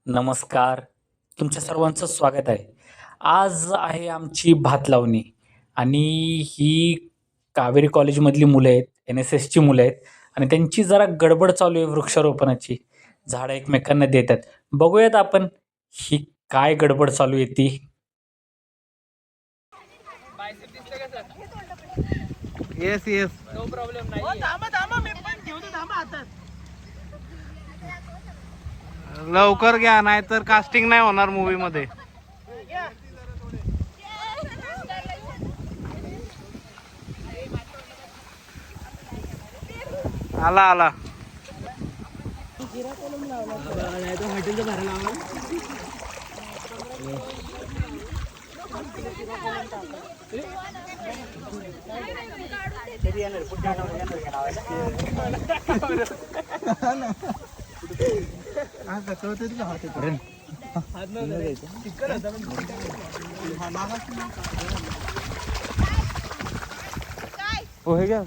नमस्कार. तुमच्या सर्वांचं स्वागत आहे. आज आहे आमची भात लावणी आणि ही कावेरी कॉलेजमधली मुलं आहेत, एन-एस-एसची मुलं आहेत आणि त्यांची जरा गडबड चालू आहे वृक्षारोपणाची. झाडं एकमेकांना देत आहेत. बघूयात आपण ही काय गडबड चालू आहे ती. येस येस नो प्रॉब्लेम नाही. हो थांबा थांबा, मी पण घेऊन थांबा हातात. लवकर घ्या, नाहीतर कास्टिंग नाही होणार मूवी मध्ये. आला आला. हो हे घ्या.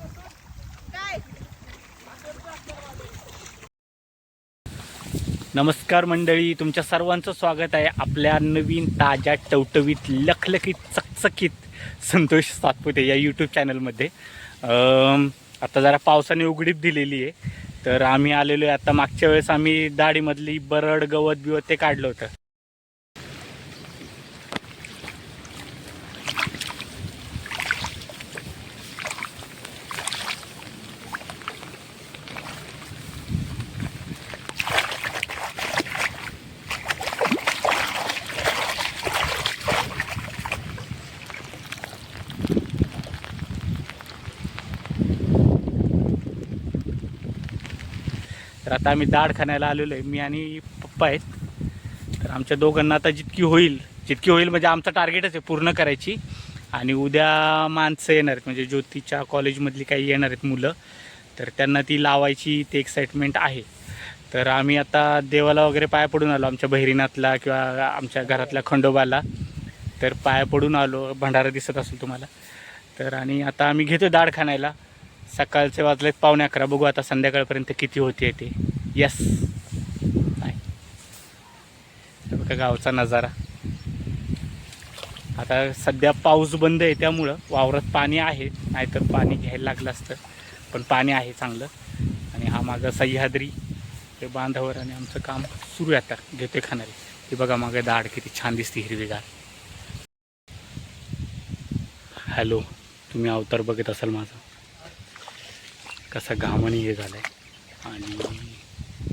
नमस्कार मंडळी, तुमच्या सर्वांचं स्वागत आहे आपल्या नवीन ताज्या टवटवीत लखलखीत चकचकीत संतोष सातपुते या यूट्यूब चॅनलमध्ये. आता जरा पावसाने उघडीप दिलेली आहे, तर आम्ही आलेलो आहे. आता मागच्या वेळेस आम्ही दाढीमधली बरड गवत बिवत ते काढलं होतं. तर आता आम्ही दाढ खाण्याला आलेलो आहे, मी आणि पप्पा आहेत. तर आमच्या दोघांना आता जितकी होईल म्हणजे आमचं टार्गेटच आहे पूर्ण करायची. आणि उद्या माणसं येणार आहेत, म्हणजे ज्योतीच्या कॉलेजमधली काही येणार आहेत मुलं, तर त्यांना ती लावायची ते एक्साइटमेंट आहे. तर आम्ही आता देवाला वगैरे पाया पडून आलो, आमच्या बहिरीनाथला किंवा आमच्या घरातल्या खंडोबाला. तर पाया पडून आलो, भंडारा दिसत असेल तुम्हाला. तर आणि आता आम्ही घेतो दाढ खाण्याला. सकाळचे वाजलेत 11:45. बघू आता संध्याकाळपर्यंत किती होते ते. यस नाही बघा गावचा नजारा. आता सध्या पाऊस बंद आहे, त्यामुळं वावरात पाणी आहे, नाहीतर पाणी घ्यायला लागलं असतं, पण पाणी आहे चांगलं. आणि हा मागं सह्याद्री ते बांधावर आणि आमचं काम सुरू आहे. आता घेते खाणारे. हे बघा मागं दाढ किती छान दिसते, हिरवीगार. हॅलो, तुम्ही अवतार बघत असाल माझा कसा घामाने हे झाला आहे. आणि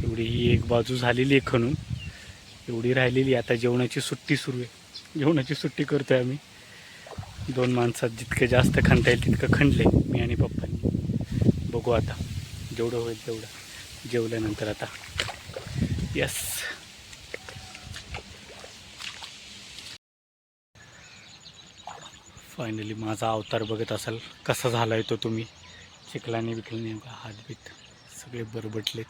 एवढी ही एक बाजू झालेली आहे खणून, एवढी राहिलेली. आता जेवणाची सुट्टी सुरू आहे, जेवणाची सुट्टी करतो आहे आम्ही. 2 माणसात जितकं जास्त खणता येईल तितकं खणले मी आणि पप्पांनी. बघू आता जेवढं होईल तेवढं जेवल्यानंतर आता. यस, फायनली माझा अवतार बघत असाल कसा झाला आहे तो तुम्ही. चिखलाने बिखलाने हातबीत सगळे बरबटलेत.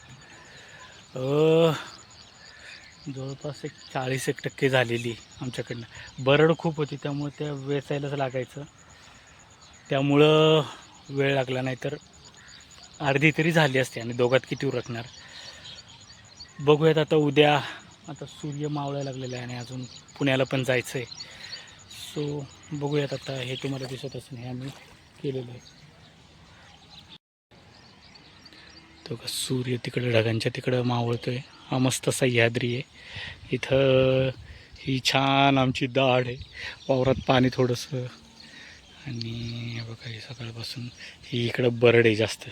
जवळपास 40% झालेली आमच्याकडनं. बरड खूप होती, त्यामुळे त्या वेचायलाच लागायचं, त्यामुळं वेळ लागला. नाही तर अर्धी तरी झाली असते. आणि दोघात किती उरकणार. बघूयात आता उद्या. आता सूर्य मावळायला लागलेला आहे आणि अजून पुण्याला पण जायचं आहे. सो बघूयात आता. हे तुम्हाला दिसत असेल, हे आम्ही केलेलं आहे. तो का सूर्य तिकडं ढगांच्या तिकडं मावळतोय. हा मस्त सह्याद्री आहे. इथं ही छान आमची दाढ आहे, वावरात पाणी थोडंसं. आणि बघा हे सकाळपासून ही इकडं बरड आहे जास्त.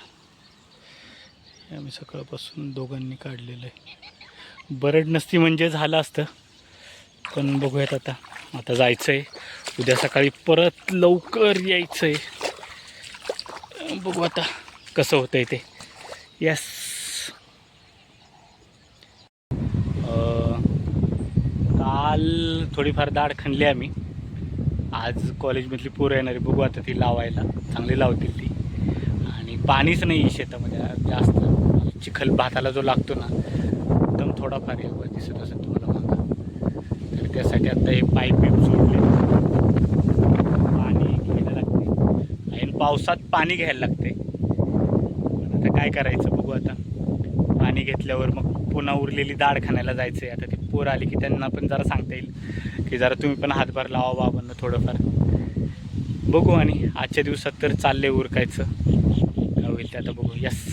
हे आम्ही सकाळपासून दोघांनी काढलेलं आहे. बरड नसती म्हणजे झालं असतं, पण बघूयात आता. आता जायचं आहे उद्या सकाळी, परत लवकर यायचं आहे. बघू आता कसं होतं आहे ते. यस, काल थोडीफार दाढ खणली आम्ही. आज कॉलेजमधली पोरं येणारी, बघू आता ती लावायला. चांगली लावतील ती. आणि पाणीच नाही शेतामध्ये जास्त. चिखल भाताला जो लागतो ना, एकदम थोडाफार आहे, दिसत असेल तुम्हाला मागं. तर त्यासाठी आता हे पाईप जोडले. पाणी घ्यायला लागते, आणि पावसात पाणी घ्यायला लागते. आता काय करायचं बघू आता. पाणी घेतल्यावर मग पुन्हा उरलेली डाळ खाण्याला जायचं आहे. आता ती पोर आली की त्यांना पण जरा सांगता येईल की जरा तुम्ही पण हातभार लावा बाबांना थोडंफार. बघू. आणि आजच्या दिवसात तर चालले उरकायचं, काय होईल ते आता बघू. यस,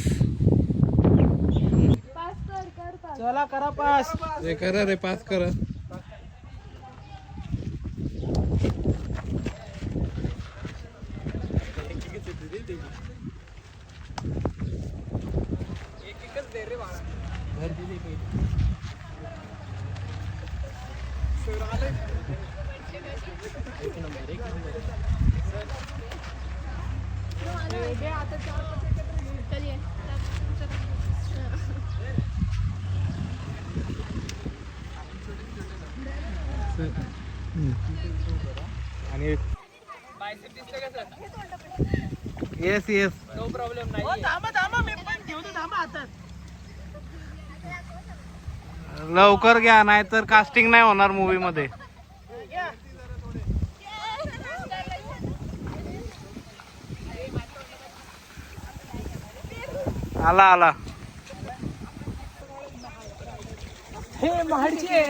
चला करा पास. रे करा रे, पास करा. आणि येस येस, नो प्रॉब्लेम नाही. थांबा मी पण ठेवतो. थांबा हातात. लवकर घ्या, नाहीतर कास्टिंग नाही होणार मूवी मध्ये. आला आला. हे महाडचे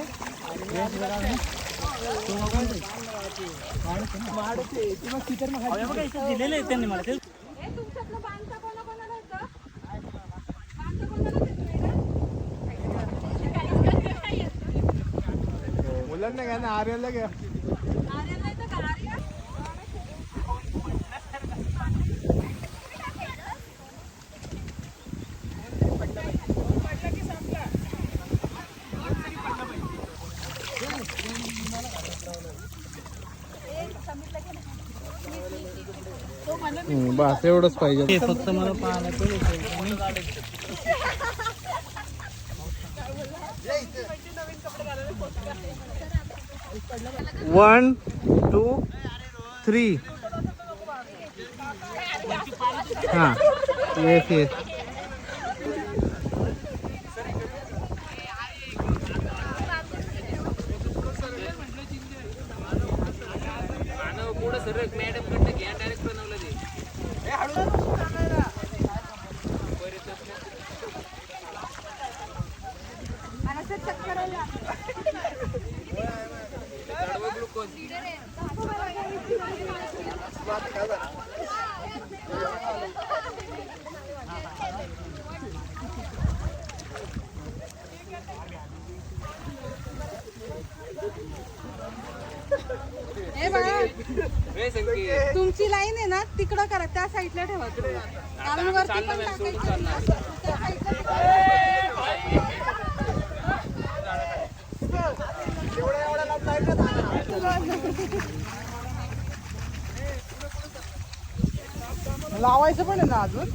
दिलेले आहेत त्यांनी मला ते. मुलांना घ्या ना, आर्याला घ्या. बस एवढंच पाहिजे. फक्त मला पाहायला 1 2 3. हा येस येस. तुमची लाईन आहे ना तिकडं करा, त्या साईडला ठेवा तुम्ही. कारण वरती पण टाकायचं ना, त्या लावायचं पण आहे ना अजून.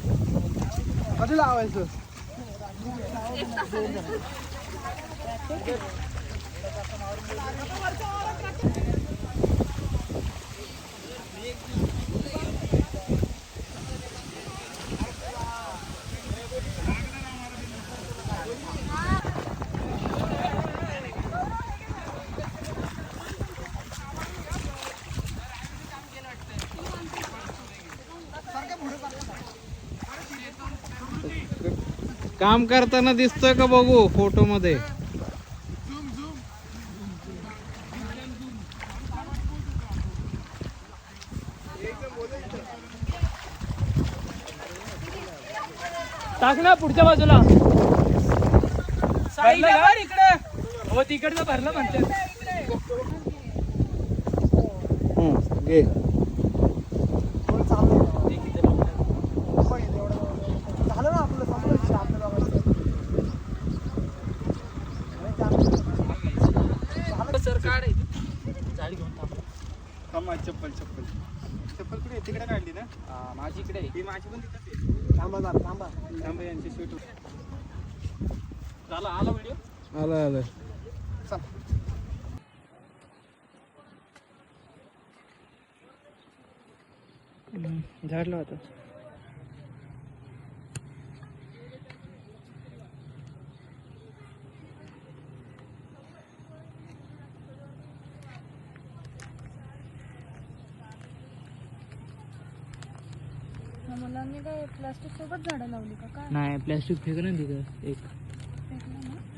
कधी लावायचं? काम करताना दिसतोय का बघू फोटो मध्ये. टाक ना पुढच्या बाजूला. भरलं इकडे. हो तिकडचं भरलं म्हणते. घे. झालं ना आपलं समोर आपल्याला. सर काढ झाडी घेऊन थांबा. चप्पल कुठे तिकडे काढली ना. माझी इकडे ही, माझी पण तिकडे. थांबा यांची शूट झाला. आला व्हिडिओ. आलं झाडला होता. मुलांनी काय प्लास्टिक सोबत झाडं लावली का काय? नाही प्लॅस्टिक फेकलं तिथं एक. फेकलं ना?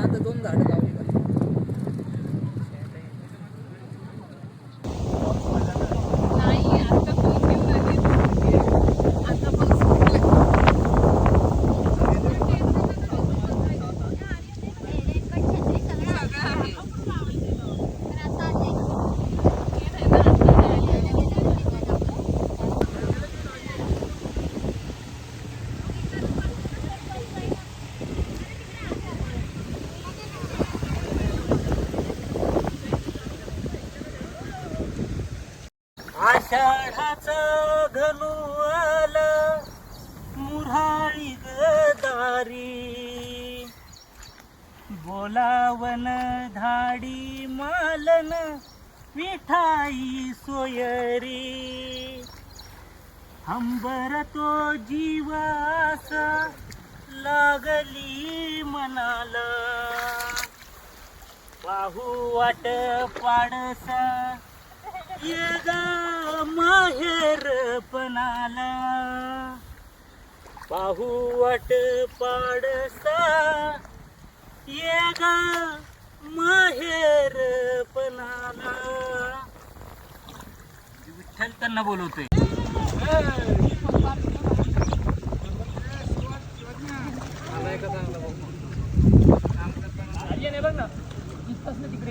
आता 2 झाडं लावली का? नाही आता फोन घेऊन आले. आता बस आषाढाचं घनु आलं मुराळी गदारी बोलावन धाडी मालन मिठाई सोयरी हंबर तो जीवास लागली मनाला पाहू वाट पाडसा ये गा माहेर पणाला पाहू वाट पाडसा ये गा माहेर पणाला विठ्ठल त्यांना बोलवतोय. बघ ना तिकडे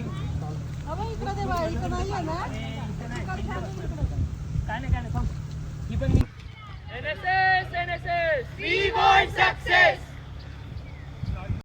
इकडे ते बाई इकडे नाही आहे ना.